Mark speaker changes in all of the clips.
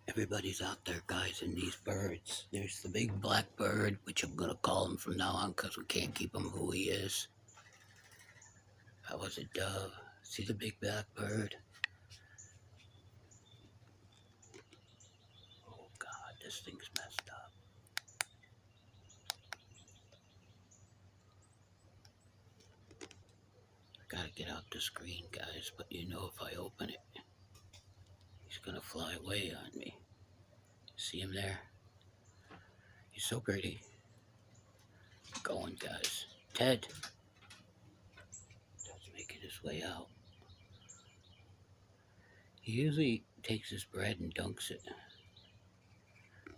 Speaker 1: Everybody's out there, guys, and these birds. There's the big black bird, which I'm going to call him from now on because we can't keep him who he is. That was a dove. See the big black bird? Oh, God, this thing's messed up. I got to get out the screen, guys, but you know if I open it, he's going to fly away on me. See him there? He's so pretty. Going, guys. Ted. Ted's making his way out. He usually takes his bread and dunks it.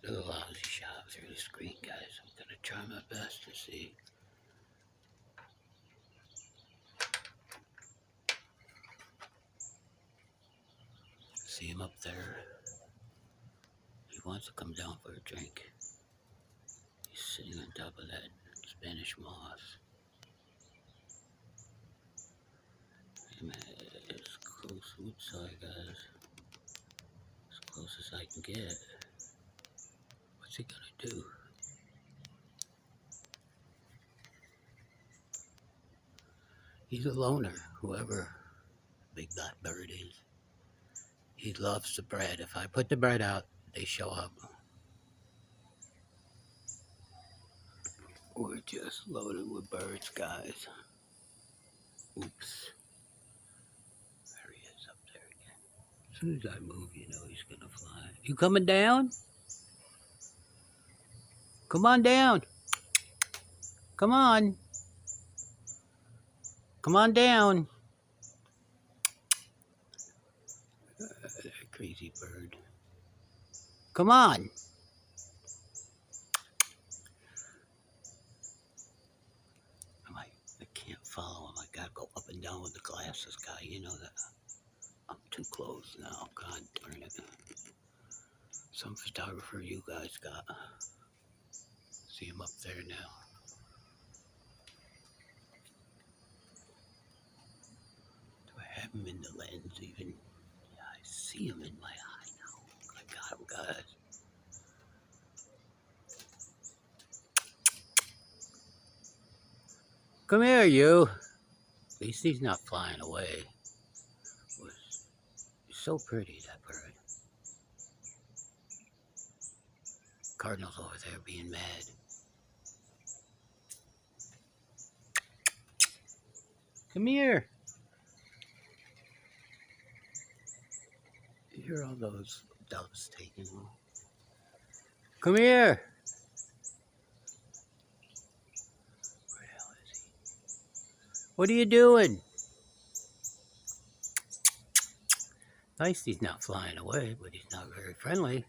Speaker 1: Little lousy shot through the screen, guys. I'm going to try my best to see. See him up there. He wants to come down for a drink. He's sitting on top of that Spanish moss. I'm as close outside, guys. As close as I can get. What's he gonna do? He's a loner, whoever big black bird is. He loves the bread. If I put the bread out, they show up. We're just loaded with birds, guys. Oops. There he is up there again. As soon as I move, you know he's gonna fly. You coming down? Come on down. Come on. Come on down. That crazy bird. Come on. I can't follow him. I gotta go up and down with the glasses, guy. You know that. I'm too close now. God darn it. Some photographer you guys got. See him up there now. Do I have him in the lens even? Yeah, I see him in my eye now. I got him, guys. Come here, you. At least he's not flying away. He's so pretty, that bird. Cardinal's over there being mad. Come here. You hear all those doves taking them? Come here. Where the hell is he? What are you doing? Nice, he's not flying away, but he's not very friendly.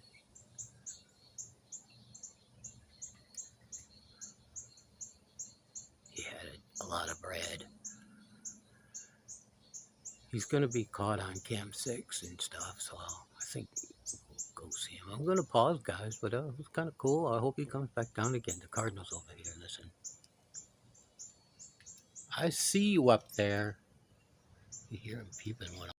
Speaker 1: He had a lot of bread. He's going to be caught on Cam 6 and stuff, so I think we'll go see him. I'm going to pause, guys, but it was kind of cool. I hope he comes back down again. The Cardinal's over here, listen. I see you up there. You hear him peeping when